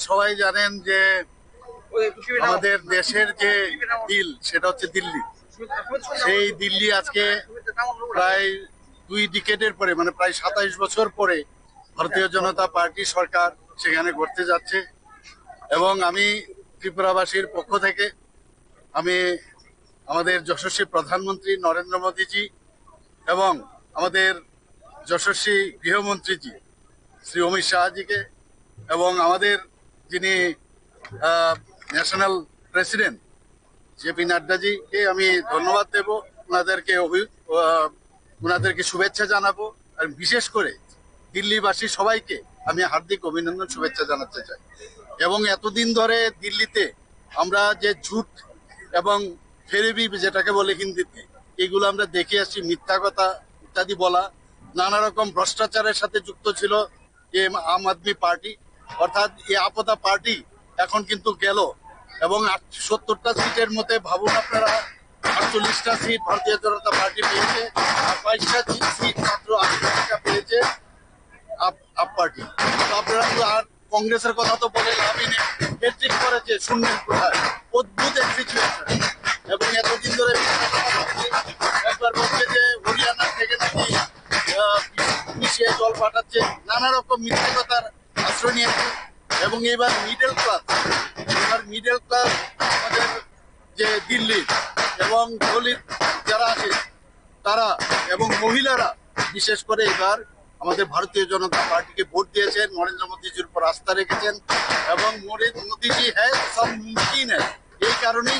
সবাই জানেন যে আমাদের দেশের যে দিল সেটা হচ্ছে দিল্লি। সেই দিল্লি আজকে প্রায় 2 ডিকেডের পরে, মানে প্রায় 27 বছর পরে ভারতীয় জনতা পার্টি সরকার সেখানে করতে যাচ্ছে। এবং আমি ত্রিপুরাবাসীর পক্ষ থেকে আমি আমাদের যশস্বী প্রধানমন্ত্রী নরেন্দ্র মোদীজি এবং আমাদের যশস্বী গৃহমন্ত্রীজি শ্রী অমিত শাহজিকে এবং আমাদের যিনি ন্যাশনাল প্রেসিডেন্ট জেপি নাড্ডাজিকে আমি ধন্যবাদ দেব। ওনাদেরকে শুভেচ্ছা জানাবো। আর বিশেষ করে দিল্লিবাসী সবাইকে আমি হার্দিক অভিনন্দন শুভেচ্ছা জানাতে চাই। এবং এতদিন ধরে দিল্লিতে আমরা যে ঝুট এবং ফেরেবি যেটাকে বলে হিন্দিতে, এগুলো আমরা দেখে আসছি। মিথ্যা কথা ইত্যাদি বলা, নানা রকম ভ্রষ্টাচারের সাথে যুক্ত ছিল আম আদমি পার্টি, অর্থাৎ এই আপদা পার্টি এখন কিন্তু গেল। এবং 70টা সিটের মধ্যে ভাবুন আপনারা, 48টা সিট ভারতীয় জনতা পার্টি পেয়েছে আর 22টা সিট মাত্র আমেরিকা পেয়েছে আপ পার্টি। তো আপনারা তো আর কংগ্রেসের কথা তো বলে লাভই নেই, হ্যাট্রিক করেছে শূন্যের কোথায়। অদ্ভুত এক সিচুয়েশন। এবং এতদিন ধরে একবার বলছে যে হরিয়ানা থেকে নাকি মিশিয়ে জল পাঠাচ্ছে, নানা রকম মিথ্যে কথার আশ্রয় নিয়েছে। এবং এবার মিডল ক্লাস আমাদের যে দিল্লি এবং দলিত যারা আছে তারা এবং মহিলারা বিশেষ করে এবার আমাদের ভারতীয় জনতা পার্টিকে ভোট দিয়েছেন, নরেন্দ্র মোদীজির উপর আস্থা রেখেছেন। এবং মোদীজি হ্যাঁ সব মুমকিন হ্যাঁ, এই কারণেই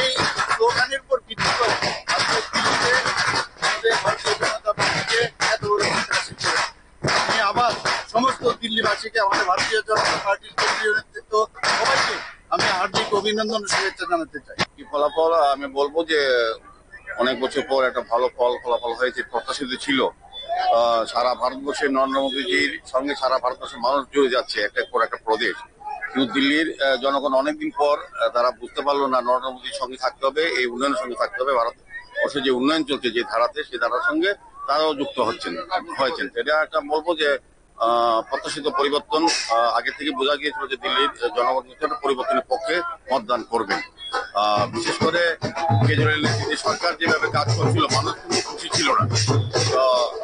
এই স্লোগানের উপর ভিত্তি করে আজকে দিল্লিতে আমাদের ভারতীয় জনতা পার্টিকে এত বড় সন্ত্রাসী করে। আমি আবার সমস্ত দিল্লিবাসীকে, আমাদের ভারতীয় জনতা পার্টির কেন্দ্রীয় নেতৃত্ব সবাইকে আমি হার্দিক অভিনন্দন শুভেচ্ছা জানাতে চাই। কি ফলাফল আমি বলবো যে অনেক বছর পর একটা ভালো ফলাফল হয়েছে, প্রত্যাশিত ছিল। সারা ভারতবর্ষের নরেন্দ্র মোদীজির সঙ্গে সারা ভারতবর্ষের মানুষ জুড়ে যাচ্ছে একটা পর একটা প্রদেশ। কিন্তু দিল্লির জনগণ অনেকদিন পর তারা বুঝতে পারলো না নরেন্দ্র মোদীর সঙ্গে থাকতে হবে, এই উন্নয়নের সঙ্গে থাকতে হবে। ভারতবর্ষে যে উন্নয়ন চলছে যে ধারাতে, সেই ধারার সঙ্গে তারাও যুক্ত হয়েছেন। এটা একটা বলবো যে প্রত্যাশিত পরিবর্তন। আগে থেকে বোঝা গিয়েছিল যে দিল্লির জনগণ একটা পরিবর্তনের পক্ষে মতদান করবেন। বিশেষ করে কেজরিওয়াল নেতৃত্বে সরকার যেভাবে কাজ করছিল, মানুষ কিন্তু খুশি ছিল না।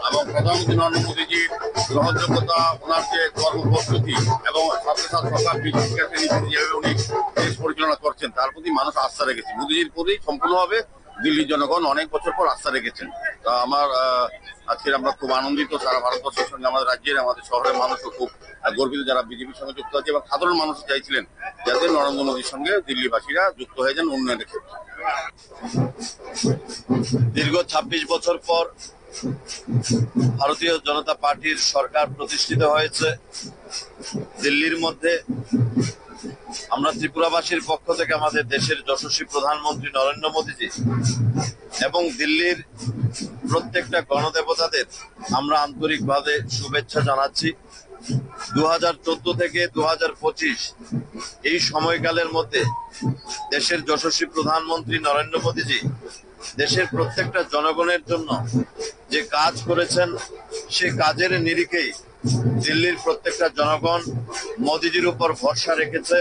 এবং প্রধানমন্ত্রী নরেন্দ্র মোদীজির গ্রহণযোগ্যতা, ওনার যে কর্মপদ্ধতি এবং সরকার যেভাবে উনি দেশ পরিচালনা করছেন তার প্রতি মানুষ আস্থা রেখেছে। মোদীজির প্রতি সম্পূর্ণভাবে দিল্লির জনগণ অনেক বছর পর আস্থা রেখেছেন। তা আজকে আমরা খুব আনন্দিত। সারা ভারতবর্ষের সঙ্গে আমাদের রাজ্যের, আমাদের শহরের মানুষও খুব গর্বিত যারা বিজেপির সঙ্গে যুক্ত আছে। এবং সাধারণ মানুষ চাইছিলেন যাতে নরেন্দ্র মোদীর সঙ্গে দিল্লিবাসীরা যুক্ত হয়ে যান উন্নয়নের ক্ষেত্রে। দীর্ঘ 26 বছর পর ভারতীয় জনতা পার্টির সরকার প্রতিষ্ঠিত হয়েছে দিল্লির মধ্যে। আমরা ত্রিপুরাবাসীর পক্ষ থেকে আমাদের দেশের যশস্বী প্রধানমন্ত্রী নরেন্দ্র মোদীজি এবং দিল্লির প্রত্যেকটা গণদেবতাদের আমরা আন্তরিকভাবে শুভেচ্ছা জানাচ্ছি। 2014 থেকে 2025 এই সময়কালের মধ্যে দেশের যশস্বী প্রধানমন্ত্রী নরেন্দ্র মোদীজি দেশের প্রত্যেকটা জনগণের জন্য যে কাজ করেছেন, সে কাজের নিরিখেই দিল্লির প্রত্যেকটা জনগণ মোদীজির উপর ভরসা রেখেছে।